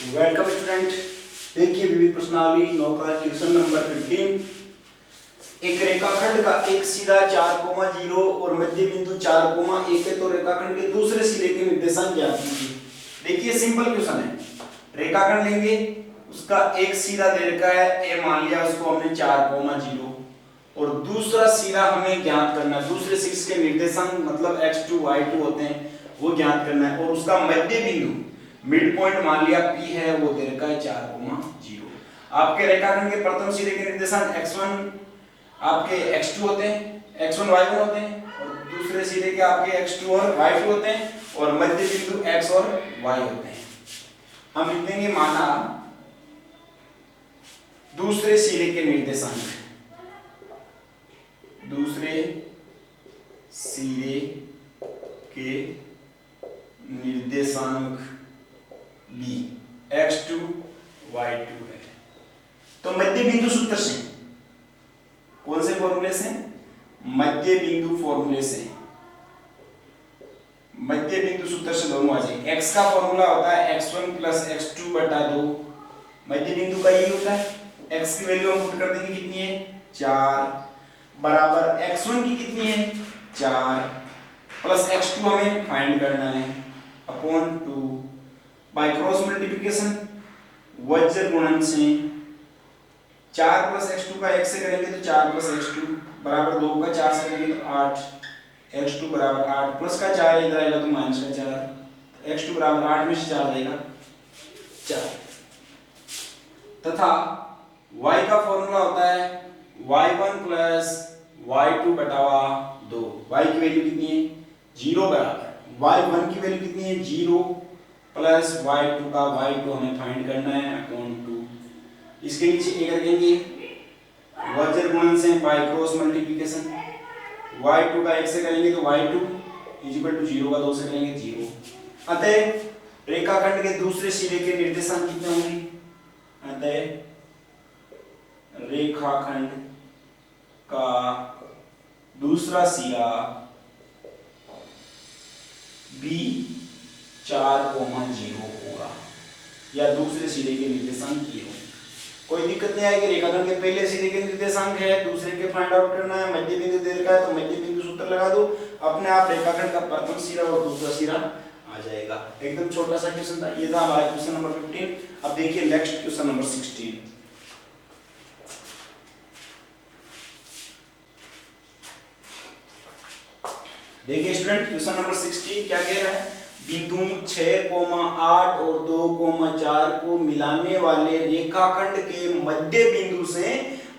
Welcome student. देखिए विविध प्रश्नावली 9 का क्वेश्चन नंबर 15। एक रेखाखंड का एक सीधा 4,0 और मध्य बिंदु 4,1 है, तो रेखाखंड के दूसरे सिरे के निर्देशांक ज्ञात कीजिए। देखिए सिंपल क्वेश्चन है। रेखाखंड लेंगे, उसका एक सीधा दे रखा है ए, मान लिया उसको हमने 4,0 और दूसरा सिरा हमें ज्ञात करना है। दूसरे सिरे के निर्देशांक मतलब x2 y2 होते हैं, वो ज्ञात करना है। और उसका मध्य बिंदु मिड पॉइंट मान लिया P है, वो दे रखा है 4,0। आपके रेखाखंड के प्रथम सिरे के निर्देशांक x1 आपके x2 होते हैं, x1 y1 होते हैं, और दूसरे सिरे के आपके x2 और y2 होते हैं, और मध्य बिंदु x और y होते हैं। हम लिख देंगे माना दूसरे सिरे के निर्देशांक, दूसरे सिरे के निर्देशांक b x2 y2 है। तो मध्य बिंदु सूत्र से, कौन से फॉर्मूले से? मध्य बिंदु फॉर्मूले से, मध्य बिंदु सूत्र से दोनों आ जाएंगे। x का फॉर्मूला होता है x1 प्लस x2 बटा 2, मध्य बिंदु का ये होता है। x की वैल्यू हम पुट कर देंगे, कितनी है 4, बराबर x1 की कितनी है 4 प्लस x2 हमें फाइंड करना है अपॉन 2 बाय क्रॉस मल्टीप्लिकेशन, वज्र गुणन से 4 प्लस x2 का 1 से करेंगे तो 4 प्लस x2 बराबर 2 का 4 से करेंगे तो 8, x2 बराबर 8 प्लस का 4 इधर आएगा तो माइनस का 4, x2 बराबर 8 में से 4 जाएगा 4। तथा y का फॉर्मूला होता है y1 प्लस y2 बटावा 2। y की वैल्यू कितनी है 0 बराबर y1 की वैल्यू कितनी है 0 प्लस y2 का y2 हमें फाइंड करना है अपॉन 2। इसके नीचे एक रखेंगे वज्र गुणन से बाय क्रॉस मल्टीप्लिकेशन, y2 का 1 से करेंगे तो y2 इक्वल टू 0 का 2 से करेंगे 0। अतः रेखाखंड के दूसरे सिरे के निर्देशांक कितने होंगे? अतः रेखाखंड का दूसरा सिरा b 4,0 होगा, या दूसरे सिरे के निर्देशांक ये होंगे। कोई दिक्कत नहीं आएगी। रेखाखंड के पहले सिरे के निर्देशांक है, दूसरे के फाइंड आउट करना है, मध्य बिंदु दे रखा है तो मध्य बिंदु सूत्र लगा दो, अपने आप रेखाखंड का प्रथम सिरा और दूसरा सिरा आ जाएगा। एकदम छोटा सा क्वेश्चन था, ये था हमारा क्वेश्चन नंबर 15। अब देखिए नेक्स्ट क्वेश्चन नंबर 16। देखिए स्टूडेंट क्वेश्चन नंबर 16 क्या कह रहा है? बिंदु 6,8 और 2,4 को मिलाने वाले रेखाखंड के मध्य बिंदु से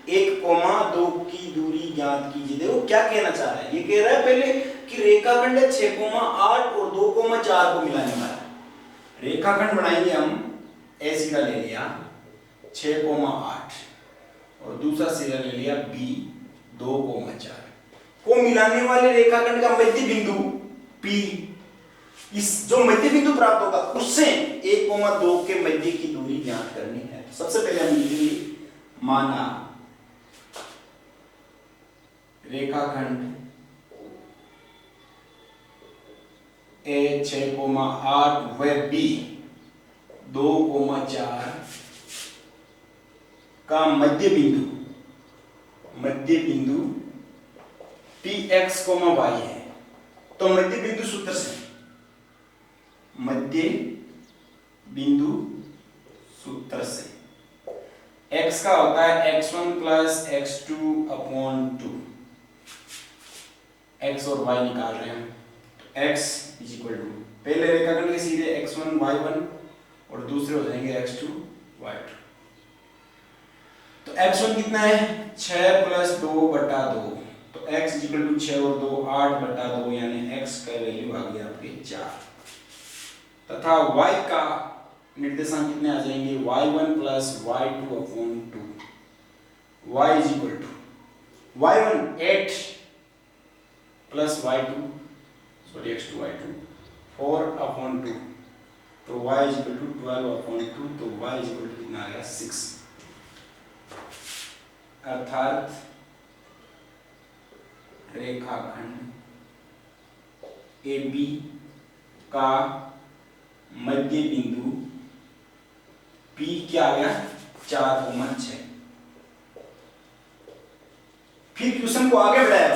1,2 की दूरी ज्ञात कीजिए। देखो क्या कहना चाह रहा है, ये कह रहा है पहले कि रेखाखंड 6,8 और 2,4 को मिलाने वाला रेखाखंड बनाएंगे हम। ए सिरा ले लिया 6,8 और दूसरा सिरा ले लिया b 2,4 को मिलाने वाले रेखाखंड का मध्य बिंदु P, इस जो मध्य बिंदु प्राप्त होगा उससे 1,2 के मध्य की दूरी ज्ञात करनी है। तो सबसे पहले हम लिखेंगे माना रेखाखंड A 6,8 व B 2,4 का मध्य बिंदु Px, y है। तो मध्य बिंदु सूत्र से, मध्य बिंदु सूत्र से x का होता है x1 plus x2 upon 2, x और y निकाल रहे हैं हम। तो x इज इक्वल टू, पहले रेखाखंड के सीधे x1 y1 और दूसरे हो जाएंगे x2 y2। तो x1 कितना है 6 प्लस 2 बटा 2, तो x इज इक्वल टू 6 और 2 8 बटा 2, यानी x का वैल्यू आ गया आपके 4। तथा y का निर्देशांक कितने आ जाएंगे y1 plus y2 upon 2, y is equal to y1 8 plus y2 sorry x2 y2 4 upon 2, तो y is equal to 12 upon 2, तो y इज इक्वल टू कितना आ गया 6। अर्थात रेखाखंड AB का मध्य बिंदु पी क्या आ गया 4,6। फिर क्वेश्चन को आगे बढ़ाया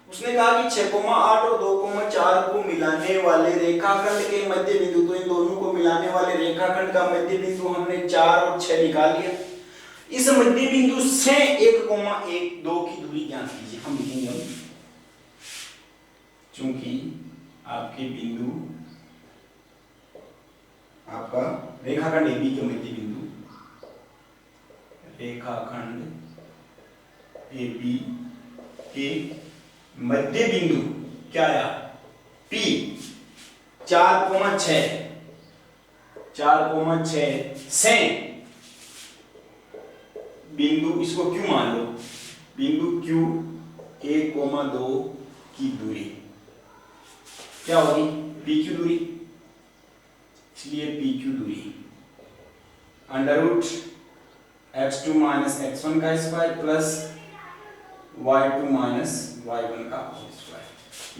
उसने कहा कि 6,8 और 2,4 को मिलाने वाले रेखाखंड के मध्य बिंदु, तो इन दोनों को मिलाने वाले रेखाखंड का मध्य बिंदु हमने 4 और 6 निकाल लिया। इस मध्य बिंदु से 1,1,2 की दूरी ज्ञात कीजिए। हम लिखेंगे चूंकि आपके बिंदु आपका रेखाखंड AB के मध्य बिंदु, रेखाखंड AB के मध्य बिंदु क्या आया P 4,6 से बिंदु, इसको Q मान लो, बिंदु Q 1,2 की दूरी क्या होगी PQ दूरी, इसलिए PQ दूरी √ x2 माइनस x1 का square plus y2 minus y1 का स्क्वायर।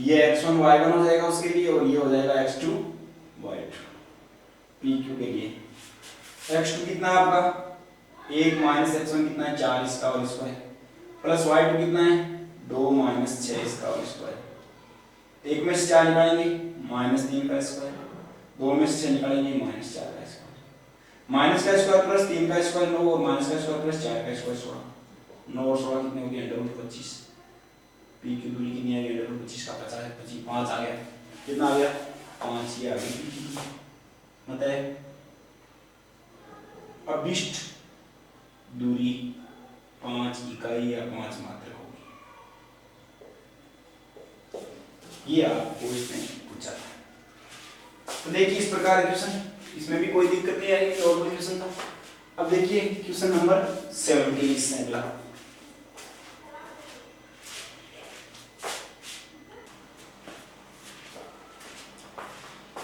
ये x1 y1 हो जाएगा उसके लिए और ये हो जाएगा x2 y2 PQ के लिए। x2 कितना है आपका 1 माइनस x1 कितना है 4 इसका होल स्क्वायर प्लस y2 कितना है 2 माइनस 6 इसका होल स्क्वायर। 1 में से 4 निकालेंगे -3 का स्क्वायर, 2 में से 6 निकालेंगे -4 का स्क्वायर, माइनस का स्क्वायर प्लस 3 का स्क्वायर 9 और माइनस का स्क्वायर प्लस 4 का स्क्वायर 16। 9 और 16 कितने हो गए √25। पी की दूरी कितनी आ गई √25 का 50 5 आ गया, कितना आ गया 5 ये आ गई। मतलब अभिष्ट दूरी 5 इकाई या 5 मात्रक होगी। ये आपको इसमें पूछा था। तो देखिए इस प्रकार क्वेश्चन, इसमें भी कोई दिक्कत नहीं आएगी, नॉर्मल क्वेश्चन था। अब देखिए क्वेश्चन नंबर 17 इससे अगला।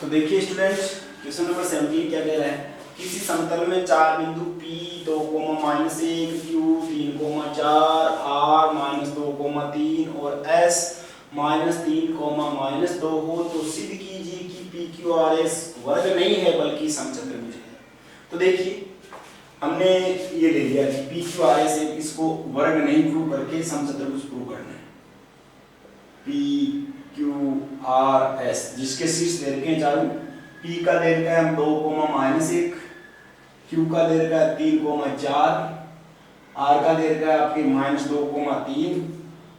तो देखिए स्टूडेंट क्वेश्चन नंबर 17 क्या कह रहा है, किसी समतल में 4 बिंदु P 2, -1 Q 3, 4 R -2, 3 और S -3, -2 हो तो सिद्ध कीजिए कि PQRS वर्ग नहीं है बल्कि समचतुर्भुज है। तो देखिए हमने ये ले लिया कि PQRS है, इसको वर्ग नहीं प्रूव करके समचतुर्भुज प्रूव करना है। PQRS जिसके शीर्ष दीर्घ चारों, P का दीर्घ है हम 2, -1, Q का दीर्घ है 3, 4, R का दीर्घ है आपके -2, 3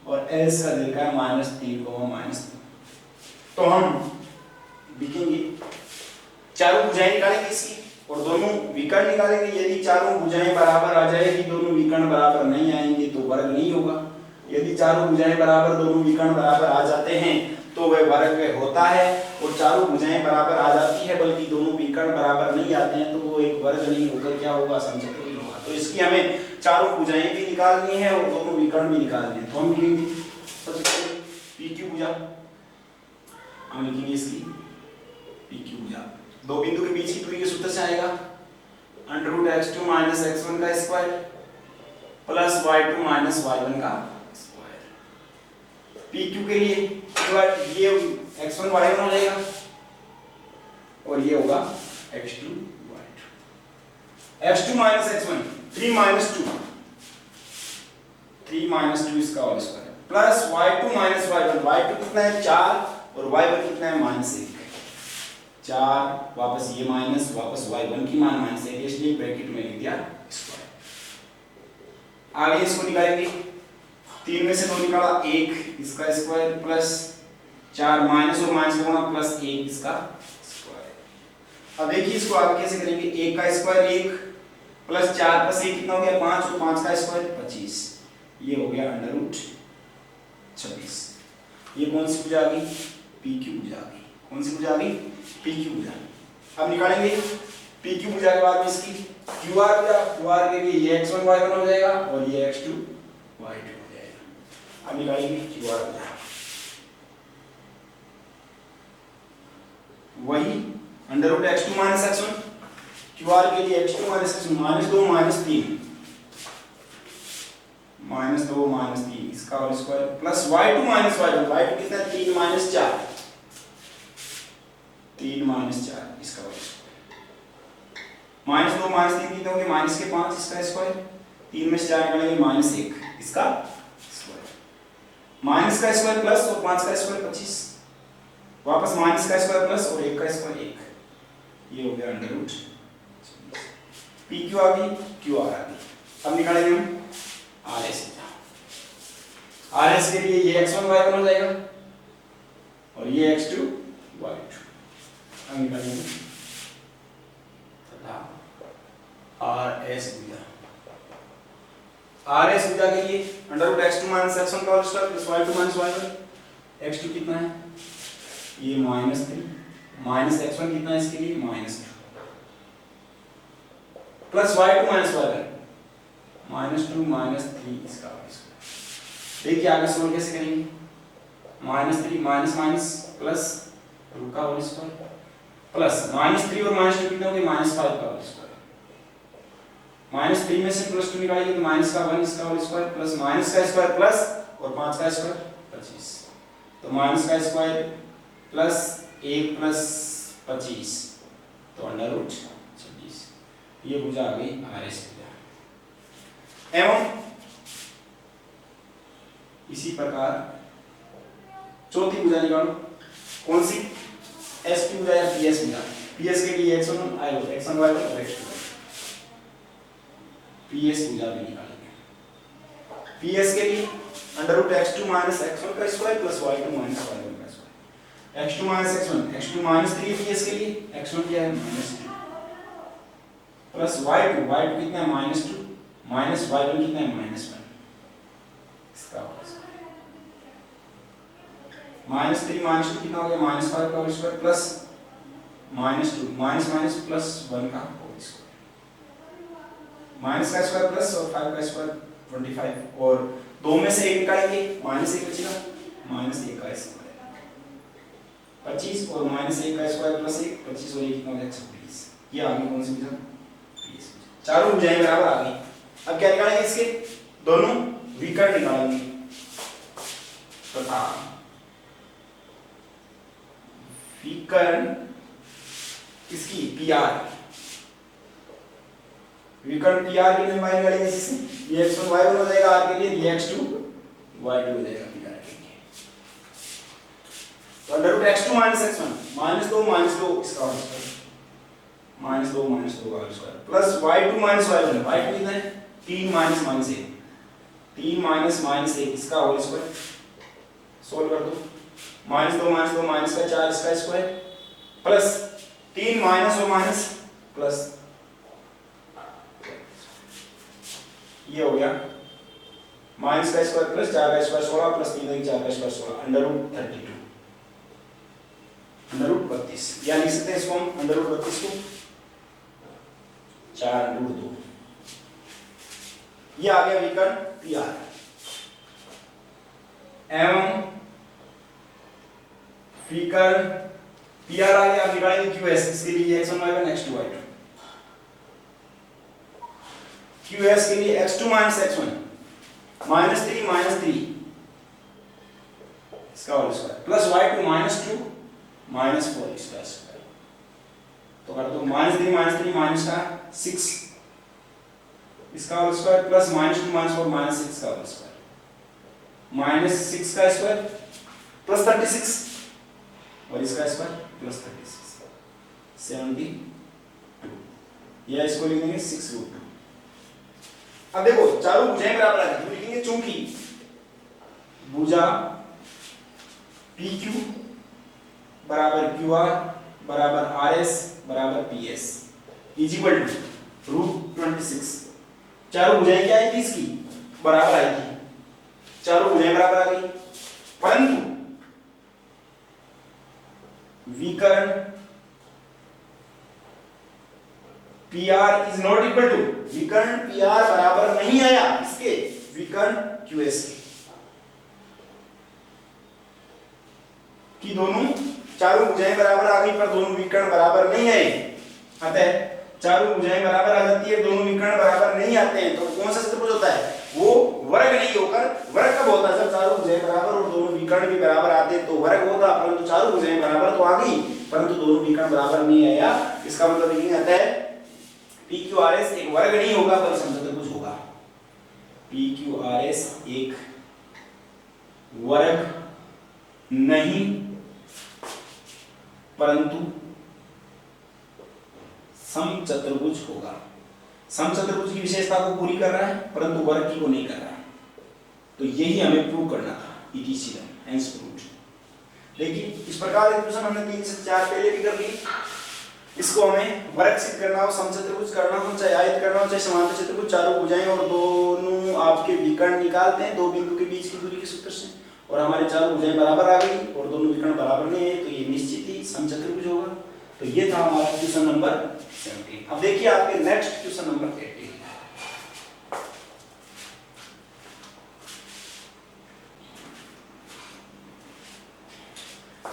और S का दीर्घ है -3, -2। तो हम लिखेंगे चारों भुजाएं निकालेंगे इसकी और दोनों विकर्ण निकालेंगे। यदि चारों भुजाएं बराबर आ जाएगी, दोनों विकर्ण बराबर नहीं आएंगे तो वर्ग नहीं होगा। यदि चारों भुजाएं बराबर, दोनों विकर्ण बराबर आ जाते हैं तो वह वर्ग होता है, और चारों भुजाएं बराबर आ जाती है बल्कि दोनों विकर्ण बराबर नहीं आते हैं तो वो एक वर्ग नहीं होकर क्या होगा समचतुर्भुज होगा। तो इसकी हमें चारों भुजाएं भी निकालनी है और दोनों विकर्ण भी निकालने हैं। तो हम लिखेंगे सबसे पहले PQ भुजा, हम लिखेंगे इसकी PQ भुजा। दो बिंदु के बीच की दूरी के सूत्र से आएगा √x2 - x1 का स्क्वायर प्लस y2 - y1 का स्क्वायर। PQ के लिए ये x1 y1 हो जाएगा और ये होगा x2 y2। x2 - x1 3 - 2 इसका whole square plus y2 - y1, y2 कितना है 4 और y1 कितना है -1। 4 वापस ये माइनस, वापस y1 की मान -1, इसलिए ब्रैकेट में लिख दिया स्क्वायर। आगे इसको निकालेंगे, 3 में से 2 निकाला 1 इसका स्क्वायर प्लस 4 माइनस और माइनस का गुणा प्लस 1 इसका स्क्वायर। अब देखिए इसको आगे कैसे करेंगे, 1 का स्क्वायर 1 प्लस 4 प्लस 1 कितना हो गया 5 और 5 का स्क्वायर 25, ये हो गया √26। ये कौन सी भुजा आ गई PQ भुजा आ गई। कौन सी भुजा आ गई PQ भुजा। अब निकालेंगे PQ भुजा के बाद में इसकी QR भुजा, QR के लिए ये x1 y1 हो जाएगा और ये x2 y2 हो जाएगा। अब निकालेंगे QR भुजा, वही √x2 - x1, QR के लिए x2 - x1 -2 - 3 इसका whole square plus y2 - y1, y2 कितना 3 - 4 3 - 4 इसका होल स्क्वायर -2 -3 कितने होंगे -5 इसका स्क्वायर, 3 में से 4 निकालेंगे -1 इसका स्क्वायर, माइनस का स्क्वायर प्लस और 5 का स्क्वायर 25, वापस माइनस का स्क्वायर प्लस और 1 का स्क्वायर 1, ये हो गया अंडर रूट पी क्यू आ गई, क्यू आर आ गई। अब निकालेंगे हम आर एस, आर एस के लिए ये x1 y1 हो जाएगा और ये x2 y2। अब निकालेंगे आर एस भुजा, आर एस भुजा के लिए under root x2 minus x1 का whole square plus y2 minus y1, x2 कितना है ये -3 माइनस x1 कितना है इसके लिए -2 प्लस y2 माइनस y1 -2 -3 इसका होल स्क्वायर। देखिए आगे सोल्व कैसे करेंगे, -3 माइनस माइनस प्लस रूट का होल स्क्वायर प्लस -3 और -2 कितने होंगे -5 का होल स्क्वायर, -3 में से +2 निकालेंगे तो माइनस का 1 इसका होल स्क्वायर प्लस माइनस का स्क्वायर प्लस और 5 का स्क्वायर 25, तो माइनस का स्क्वायर प्लस 1 प्लस 25 तो अंडर रूट 26, ये भुजा आ गई आर एस भुजा। एवं इसी प्रकार चौथी भुजा निकालो, कौन सी, एस की भुजा या पी एस भुजा। पी एस के लिए x1 y1 और x2 पी एस भुजा भी निकालेंगे। पी एस के लिए under root x2 minus x1 का square plus y2 minus y1 का square, x2 minus x1 -3 P S के लिए, x1 क्या है -2 प्लस y2 कितना है -2 माइनस y1 कितना है -1 इसका -3 -2 कितना हो गया -5 का whole square plus -2 minus plus 1 का होल स्क्वायर, माइनस का स्क्वायर प्लस और 5 का स्क्वायर 25 और 2 में से 1 निकालेंगे -1 बचेगा, -1 का स्क्वायर 25 और -1 का स्क्वायर प्लस 1 25 और 1 कितना हो जाएगा 26। ये आगे कौन सी भुजा, चारों भुजाएं बराबर आ गई। अब क्या निकालेंगे इसके दोनों विकर्ण निकालेंगे तथा विकर्ण इसकी पीआर, विकर्ण पीआर के लिए निकालेंगे इससे, ये x1 y1 हो जाएगा आर के लिए, ये x2 y2 हो जाएगा पीआर के लिए। तो under root x2 minus x1 -2 इसका होल स्क्वायर -2 का whole square plus y2 minus y1 y2 कितना है 3 माइनस -1 3 माइनस -1 इसका होल स्क्वायर, सोल्व कर दो, -2 माइनस का 4 इसका स्क्वायर प्लस 3 माइनस और माइनस प्लस, ये हो गया माइनस का स्क्वायर प्लस 4 का स्क्वायर 16 प्लस 3 का 4 का square 16 under root 32 under root 32, या लिख सकते हैं इसको हम अंडर रूट 32 को 4√2, ये आ गया विकर्ण पीआर। एवं विकर्ण पीआर आ गया, निकालेंगे क्यूएस, इसके लिए x1 y1 x2 y2, QS के लिए x2 माइनस x1 -3 इसका होल स्क्वायर प्लस y2 -2 -4 इसका स्क्वायर, तो कर दो -3 माइनस का 6 इसका होल स्क्वायर प्लस -2 -4 -6 का होल स्क्वायर, -6 का स्क्वायर प्लस 36 और इसका स्क्वायर प्लस 36 72, या इसको लिख देंगे 6√2। अब देखो चारों भुजाएं बराबर आ गई, लिखेंगे चूंकि भुजा PQ बराबर QR बराबर RS बराबर PS इज इक्वल टू √26, चारों भुजाएं क्या आई थी इसकी बराबर आई थी, चारों भुजाएं बराबर आ गई, परंतु विकर्ण PR is not equal to, विकर्ण PR बराबर नहीं आया इसके विकर्ण QS की, दोनों चारों भुजाएं बराबर आ गई पर दोनों विकर्ण बराबर नहीं आए, अतः चारों भुजाएं बराबर आ जाती है दोनों विकर्ण बराबर नहीं आते हैं, तो कौन सा चतुर्भुज होता है, वो वर्ग नहीं होकर वर्ग कब होता है, जब चारों भुजाएं बराबर और दोनों विकर्ण भी बराबर आते हैं तो वर्ग होता, परंतु चारों भुजाएं बराबर तो आ गई परंतु दोनों विकर्ण बराबर नहीं आया, इसका मतलब ये आता है PQRS एक वर्ग नहीं होगा बल्कि समचतुर्भुज होगा। PQRS एक वर्ग नहीं परंतु समचतुर्भुज होगा। समचतुर्भुज की विशेषता को पूरी कर रहा है परंतु वर्ग की को नहीं कर रहा है। तो यही हमें प्रूव करना था। It is hence proved. देखिए इस प्रकार इक्वेशन हमने 3 से 4 पहले भी कर ली। इसको हमें वर्ग सिद्ध करना हो, समचतुर्भुज करना हो, चाहे आयत करना हो, चाहे समांतर चतुर्भुज, चारों भुजाएं और दोनों आपके विकर्ण निकालते हैं दो बिंदु के बीच की दूरी के सूत्र से, और हमारे चारों भुजाएं बराबर आ गई और दोनों विकर्ण बराबर नहीं है, तो ये निश्चित ही समचतुर्भुज होगा। तो ये था हमारा क्वेश्चन नंबर 17। अब देखिए आपके नेक्स्ट क्वेश्चन नंबर 18।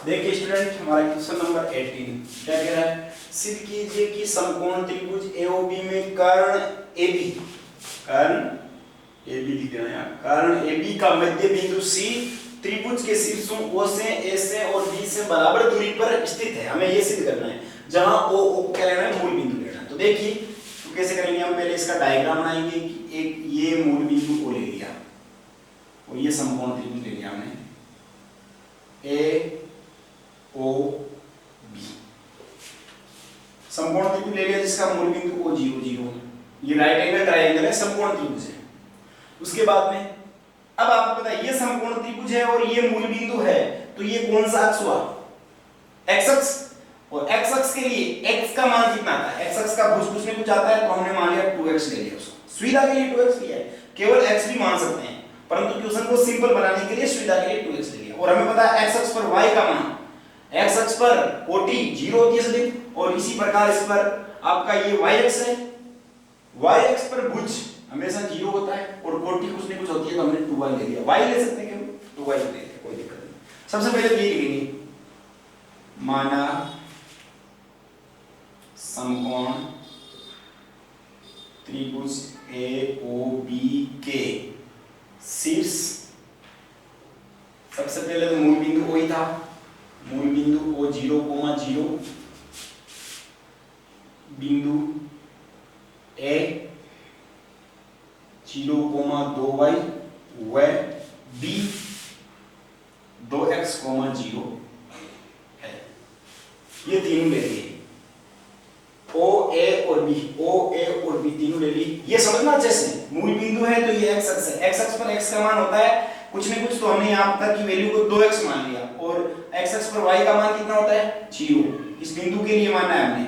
देखिए स्टूडेंट हमारा क्वेश्चन नंबर 18 क्या कह रहा है, सिद्ध कीजिए कि समकोण त्रिभुज AOB में कर्ण AB लिख देना यार, कर्ण AB का मध्य बिंदु C त्रिभुज के शीर्षों O से A से और B से बराबर दूरी पर स्थित है। हमें ये सिद्ध करना है, जहां O क्या लेना है, मूल बिंदु लेना है। तो देखिए तो कैसे करेंगे, हम पहले इसका डायग्राम बनाएंगे कि एक ये मूल बिंदु O ले लिया और ये समकोण त्रिभुज ले लिया हमने AOB, समकोण त्रिभुज ले लिया जिसका मूल बिंदु O 0 0, ये राइट एंगल ट्रायंगल है, समकोण त्रिभुज है। उसके बाद में अब आपको पता है ये समकोण त्रिभुज है और ये मूल बिंदु है, तो ये कौन सा अक्ष हुआ, x अक्ष। और x अक्ष के लिए x का मान कितना आता है, x अक्ष का भुज कुछ में कुछ आता है, तो हमने मान लिया 2x ले लिया उसको, सुविधा के लिए 2x लिया है, केवल x भी मान सकते हैं परंतु क्वेश्चन को सिंपल बनाने के लिए सुविधा के लिए 2x ले लिया। और हमें पता है x अक्ष पर y का मान, x अक्ष पर कोटि 0 होती है सदैव, और इसी प्रकार इस पर आपका ये y अक्ष है, y अक्ष पर भुज हमेशा 0 होता है और कोटि कुछ नहीं कुछ होती है, तो हमने 2y ले लिया। y ले सकते हैं क्यों, 2y ले लेते, कोई दिक्कत नहीं। सबसे पहले ये लिखेंगे, माना समकोण त्रिभुज AOB के शीर्ष, सबसे पहले तो मूल बिंदु O ही था, मूल बिंदु O 0, 0, बिंदु A 0, 2y व B 2x, 0 है। ये तीनों ले लिए, O A और B, O A और B तीनों ले लिए। ये समझना अच्छे से, मूल बिंदु है तो ये x अक्ष है, x अक्ष पर x का मान होता है कुछ न कुछ, तो हमने यहाँ तक की वैल्यू को 2x मान लिया, और x अक्ष पर y का मान कितना होता है 0, इस बिंदु के लिए माना है हमने।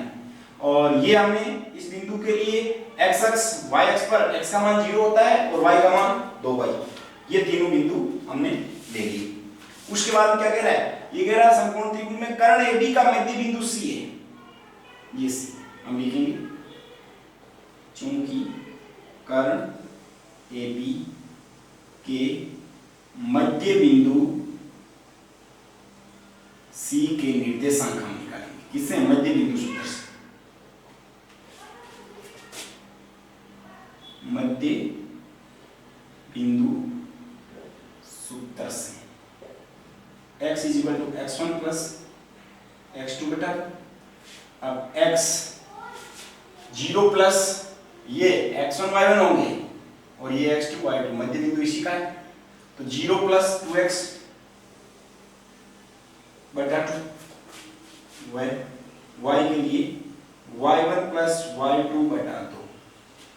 और ये हमने इस बिंदु के लिए x अक्ष y अक्ष पर x का मान 0 होता है और y का मान 2y, ये तीनों बिंदु हमने ले लिए। उसके बाद क्या कह रहा है, ये कह रहा है समकोण त्रिभुज में कर्ण AB का मध्य बिंदु C है, ये C हम लिखेंगे, चूंकि कर्ण AB के मध्य बिंदु C के निर्देशांक हम निकालेंगे, किससे, मध्य बिंदु सूत्र से, मध्य बिंदु सूत्र से। x = x1 + x2 बेटा, अब x 0 प्लस ये x1 y1 होंगे और ये x2 y2, मध्य बिंदु इसी का है, तो 0 + 2x बटा 2 y के लिए y1 + y2 बटा 2,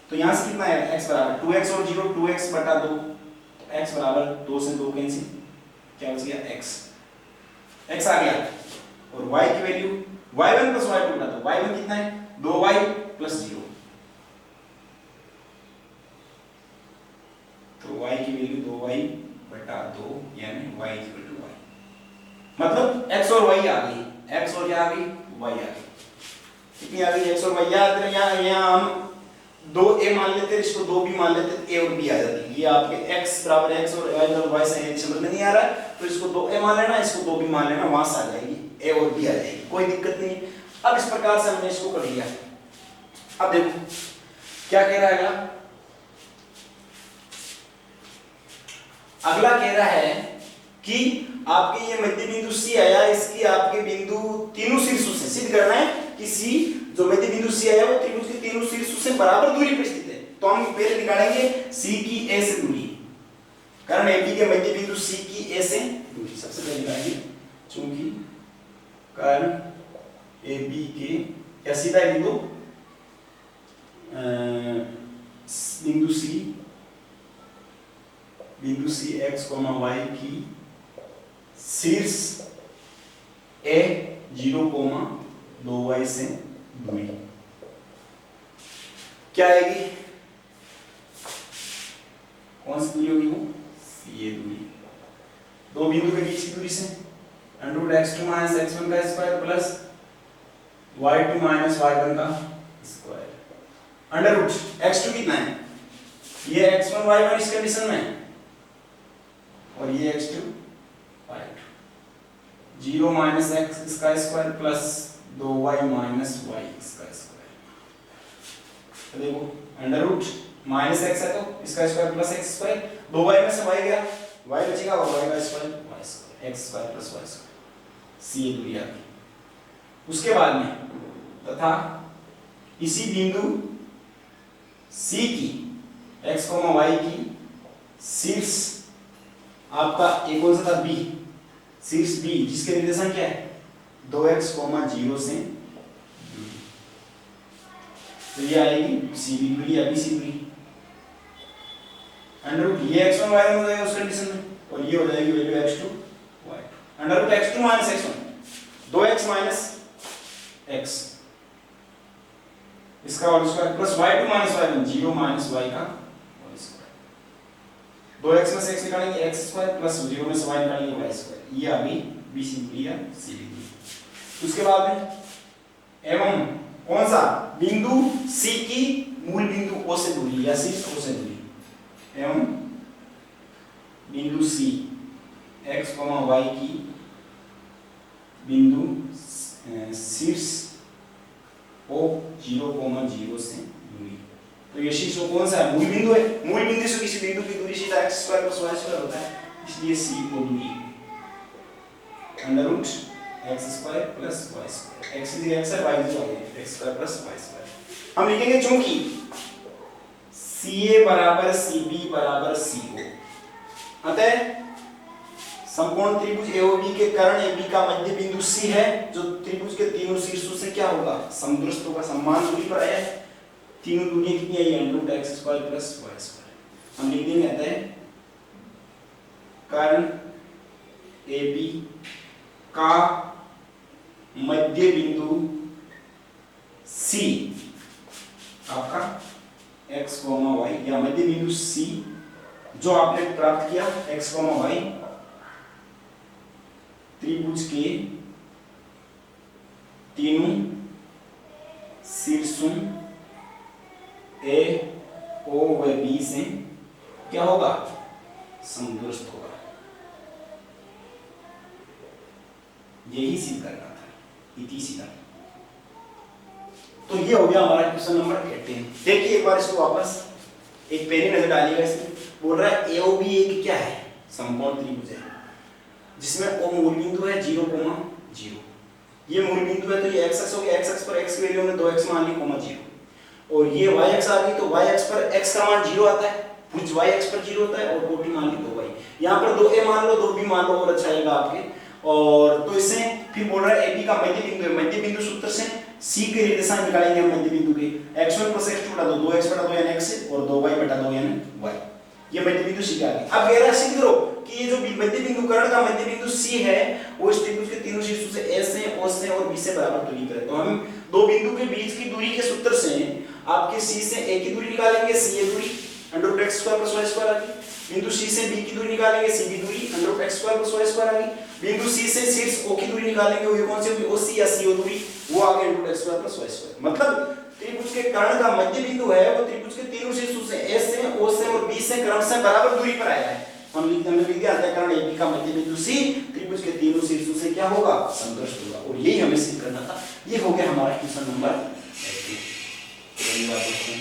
तो यहां से कितना है, x बराबर 2x और 0 2x बटा 2, x बराबर 2 से 2 कैंसिल, क्या बच गया x आ गया, और y की वैल्यू y1 + y2 बटा 2, y1 कितना है 2y + 0, तो y की वैल्यू 2y बटा 2 यानी y = y, मतलब x और y आ गई, x और क्या आ गई, y आ गई, कितनी आ गई, x और y। याद रखना यहाँ हम 2a मान लेते हैं, इसको 2b मान लेते हैं, a और b आ जाती है। ये आपके x बराबर x और y से समझ में नहीं आ रहा है, तो इसको 2a मान लेना, इसको 2b मान लेना, वहां से आ जाएगी a और b आ जाएगी, कोई दिक्कत नहीं। अब इस प्रकार से हमने इसको कर लिया। अब देखो क्या कह रहा है अगला कह रहा है कि आपके ये मध्य बिंदु C आया, इसकी आपके बिंदु तीनों शीर्षों से सिद्ध करना है कि सी जो मध्य बिंदु सी है वो त्रिभुज के तीनों शीर्षों से बराबर दूरी पर स्थित है। तो हम पहले निकालेंगे सी की ए से दूरी, कारण एबी के मध्य बिंदु सी की ए से दूरी सबसे पहले निकालेंगे, चूंकि कारण एबी के या सीधा लिख दो बिंदु सी एक्स वाई की शीर्ष ए 0,2y से दूरी क्या आएगी, कौन सी दूरी होगी वो, ये दूरी, दो बिंदु के बीच की दूरी से √x2 - x1 का स्क्वायर प्लस y2 - y1 का स्क्वायर, √x2 कितना है, ये x1 y1 इस कंडीशन में और ये x2 y2, 0 - x इसका स्क्वायर प्लस 2y - y इसका स्क्वायर, तो देखो √-x है तो इसका square plus x square, 2y में से y गया, y बचेगा और y का square y square, x square plus y square, C ये दूरी आ गई। उसके बाद में तथा इसी बिंदु C की x, y की शीर्ष आपका एक कौन सा था B, शीर्ष B जिसके निर्देशांक क्या है 2x, 0 से, तो ये आएगी सी बी दूरी या बी सी दूरी, ये x1 y1 हो जाएगा उस कंडीशन में और ये हो जाएगी value x2 y2, √x2 - x1 2x - x इसका whole square plus y2 - y1 0 - y का होल स्क्वायर, 2x में से x निकालेंगे x स्क्वायर प्लस 0 में से y निकालेंगे y स्क्वायर, ये आ गई बी सी दूरी या सी बी दूरी। उसके बाद में एवं कौन सा बिंदु C की मूल बिंदु O से दूरी या शीर्ष O से दूरी, एवं बिंदु C x, y की बिंदु शीर्ष O 0,0 से दूरी, तो ये शीर्ष O कौन सा है, मूल बिंदु है, मूल बिंदु से किसी बिंदु की दूरी सीधा x square plus y square होता है, इसलिए C O दूरी √x square plus y square, x की जगह x है, y की जगह x square plus y square. हम लिखेंगे चूंकि CA बराबर CB बराबर CO, अतः समकोण त्रिभुज AOB के कर्ण AB का मध्य बिंदु C है जो त्रिभुज के तीनों शीर्षों से क्या होगा, समदृष्ट होगा, समान दूरी पर है, तीनों दूरियां कितनी आई √x square plus y square. हम लिख देंगे अतः कर्ण AB का मध्य बिंदु C आपका x, y या मध्य बिंदु C जो आपने प्राप्त किया x, y त्रिभुज के तीनों शीर्षों A, O व B से क्या होगा, समदृष्ट होगा। यही सिद्ध करना था, इति सीधा। तो ये हो गया हमारा क्वेश्चन नंबर 18। देखिए एक बार इसको वापस एक पेनी नजर डालिएगा, इसमें बोल रहा है AOB एक क्या है, समकोण त्रिभुज है जिसमें O मूल बिंदु है 0,0, ये मूल बिंदु है तो ये x अक्ष हो गया, x अक्ष पर x की वैल्यू में 2x मान ली, 0, और ये y अक्ष आ गई तो y अक्ष पर x का मान 0 आता है, भुज y अक्ष पर 0 होता है और कोटि मान ली 2y, यहाँ पर 2a मान लो 2b मान लो और अच्छा आएगा आपके। और तो इससे फिर बोल रहा है AB का मध्य बिंदु है, मध्य बिंदु सूत्र से C के निर्देशांक निकालेंगे हम मध्य बिंदु के, x1 + x2 बटा 2x बटा 2n x और 2y बटा 2n y, ये मध्य बिंदु C का आ गया। अब कह रहा है सिद्ध करो कि ये जो मध्य बिंदु कर्ण का मध्य बिंदु C है वो इस त्रिभुज के तीनों शीर्षों से A से, O से और B से बराबर दूरी पर है। तो हम दो बिंदु के बीच की दूरी के सूत्र से आपके C से A की दूरी निकालेंगे, C ये दूरी √x square plus y square आ गई, बिंदु C से B की दूरी निकालेंगे, C B दूरी √x square plus y square आ गई, बिंदु C से शीर्ष O की दूरी निकालेंगे, वो कौन सी होगी, OC या CO दूरी, वो आ गई √x square plus y square. मतलब त्रिभुज के कर्ण का मध्य बिंदु है वो त्रिभुज के तीनों शीर्षों से A से, O से और B से क्रमशः बराबर दूरी पर आया है। हमने लिख दिया कर्ण AB का मध्य बिंदु C त्रिभुज के तीनों शीर्षों से क्या होगा, समदृष्ट होगा, और यही हमें सिद्ध करना था। ये हो गया हमारा क्वेश्चन नंबर 18।